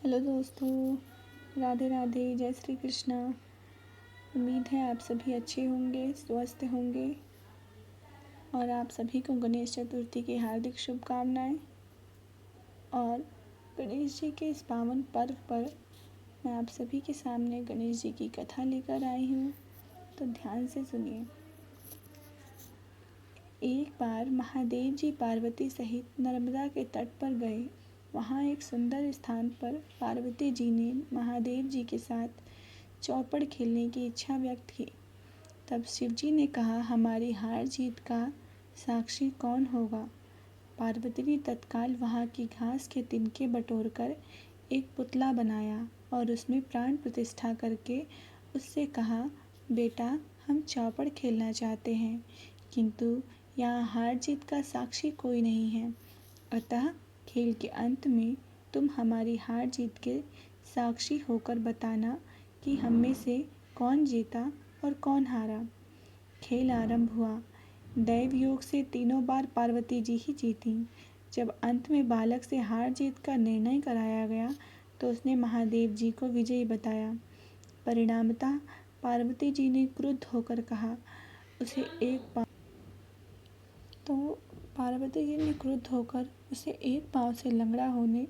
Hello दोस्तों, राधे राधे, जय श्री कृष्णा। उम्मीद है आप सभी अच्छे होंगे, स्वस्थ होंगे और आप सभी को गणेश चतुर्थी की हार्दिक शुभकामनाएं। और गणेश जी के इस पावन पर्व पर मैं आप सभी के सामने गणेश जी की कथा लेकर आई हूँ, तो ध्यान से सुनिए। एक बार महादेव जी पार्वती सहित नर्मदा के तट पर गए। वहाँ एक सुंदर स्थान पर पार्वती जी ने महादेव जी के साथ चौपड़ खेलने की इच्छा व्यक्त की। तब शिव जी ने कहा, हमारी हार जीत का साक्षी कौन होगा? पार्वती ने तत्काल वहाँ की घास के तिनके बटोरकर एक पुतला बनाया और उसमें प्राण प्रतिष्ठा करके उससे कहा, बेटा, हम चौपड़ खेलना चाहते हैं, किंतु यहाँ हार जीत का साक्षी कोई नहीं है, अतः खेल के अंत में तुम हमारी हार जीत के साक्षी होकर बताना कि हम में से कौन जीता और कौन हारा। खेल आरंभ हुआ। दैव योग से तीनों बार पार्वती जी ही जीतीं। जब अंत में बालक से हार जीत का निर्णय कराया गया तो उसने महादेव जी को विजयी बताया। परिणामतः पार्वती जी ने क्रुद्ध होकर कहा, उसे एक पाँव से लंगड़ा होने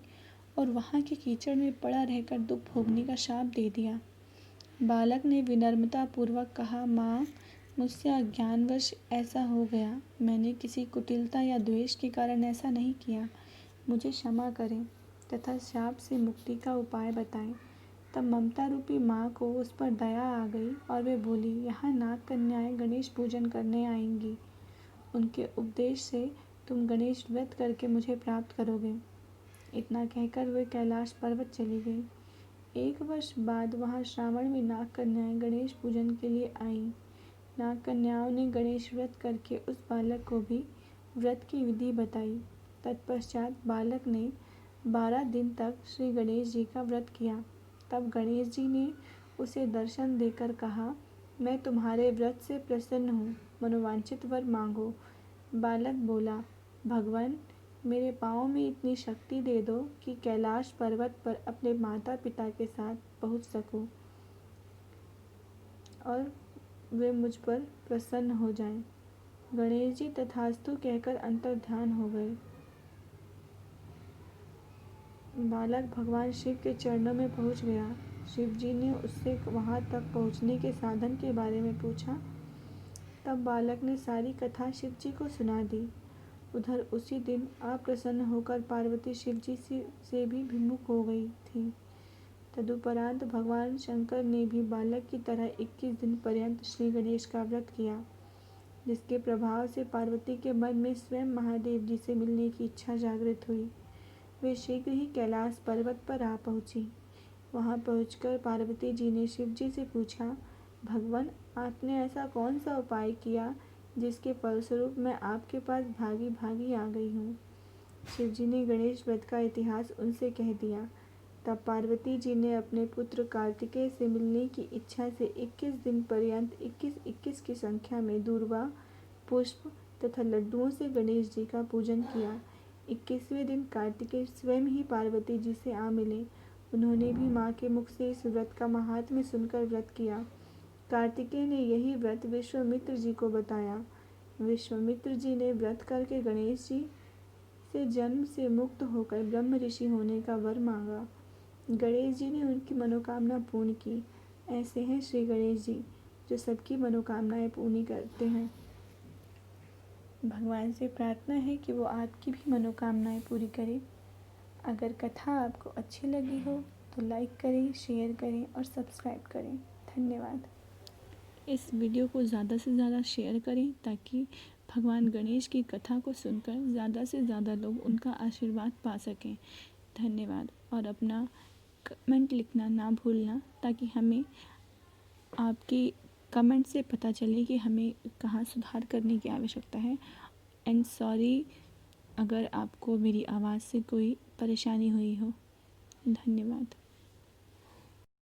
और वहाँ के कीचड़ में पड़ा रहकर दुख भोगने का शाप दे दिया। बालक ने विनम्रता पूर्वक कहा, माँ, मुझसे अज्ञानवश ऐसा हो गया। मैंने किसी कुटिलता या द्वेष के कारण ऐसा नहीं किया। मुझे क्षमा करें तथा शाप से मुक्ति का उपाय बताएं। तब ममता रूपी माँ को उस पर दया आ गई और वे बोली, यहाँ नाग कन्याएं गणेश पूजन करने आएंगी। उनके उपदेश से तुम गणेश व्रत करके मुझे प्राप्त करोगे। इतना कहकर वे कैलाश पर्वत चली गई। 1 वर्ष बाद वहाँ श्रावण में नाग कन्याएं गणेश पूजन के लिए आईं। नाग कन्याओं ने गणेश व्रत करके उस बालक को भी व्रत की विधि बताई। तत्पश्चात बालक ने 12 दिन तक श्री गणेश जी का व्रत किया। तब गणेश जी ने उसे दर्शन देकर कहा, मैं तुम्हारे व्रत से प्रसन्न हूँ, मनोवांछित वर मांगो। बालक बोला, भगवान, मेरे पाँव में इतनी शक्ति दे दो कि कैलाश पर्वत पर अपने माता पिता के साथ पहुँच सकूं और वे मुझ पर प्रसन्न हो जाएं। गणेश जी तथास्तु कहकर अंतर्ध्यान हो गए। बालक भगवान शिव के चरणों में पहुंच गया। शिव जी ने उससे वहां तक पहुंचने के साधन के बारे में पूछा। तब बालक ने सारी कथा शिव जी को सुना दी। उधर उसी दिन अप्रसन्न होकर पार्वती शिव जी से भी विमुख हो गई थी। तदुपरांत भगवान शंकर ने भी बालक की तरह 21 दिन पर्यंत श्री गणेश का व्रत किया, जिसके प्रभाव से पार्वती के मन में स्वयं महादेव जी से मिलने की इच्छा जागृत हुई। वे शीघ्र ही कैलाश पर्वत पर आ पहुंची। वहां पहुंचकर पार्वती जी ने शिव जी से पूछा, भगवान, आपने ऐसा कौन सा उपाय किया जिसके फलस्वरूप मैं आपके पास भागी भागी आ गई हूँ? शिव जी ने गणेश व्रत का इतिहास उनसे कह दिया। तब पार्वती जी ने अपने पुत्र कार्तिकेय से मिलने की इच्छा से 21 दिन पर्यंत 21-21 की संख्या में दूर्वा, पुष्प तथा लड्डुओं से गणेश जी का पूजन किया। 21वें दिन कार्तिकेय स्वयं ही पार्वती जी से आ मिले। उन्होंने भी माँ के मुख से इस व्रत का महात्म्य सुनकर व्रत किया। कार्तिकेय ने यही व्रत विश्वामित्र जी को बताया। विश्वामित्र जी ने व्रत करके गणेश जी से जन्म से मुक्त होकर ब्रह्म ऋषि होने का वर मांगा। गणेश जी ने उनकी मनोकामना पूर्ण की। ऐसे हैं श्री गणेश जी, जो सबकी मनोकामनाएं पूर्ण करते हैं। भगवान से प्रार्थना है कि वो आपकी भी मनोकामनाएं पूरी करें। अगर कथा आपको अच्छी लगी हो तो लाइक करें, शेयर करें और सब्सक्राइब करें। धन्यवाद। इस वीडियो को ज़्यादा से ज़्यादा शेयर करें ताकि भगवान गणेश की कथा को सुनकर ज़्यादा से ज़्यादा लोग उनका आशीर्वाद पा सकें। धन्यवाद। और अपना कमेंट लिखना ना भूलना ताकि हमें आपकी कमेंट से पता चले कि हमें कहाँ सुधार करने की आवश्यकता है। एंड सॉरी अगर आपको मेरी आवाज़ से कोई परेशानी हुई हो। धन्यवाद।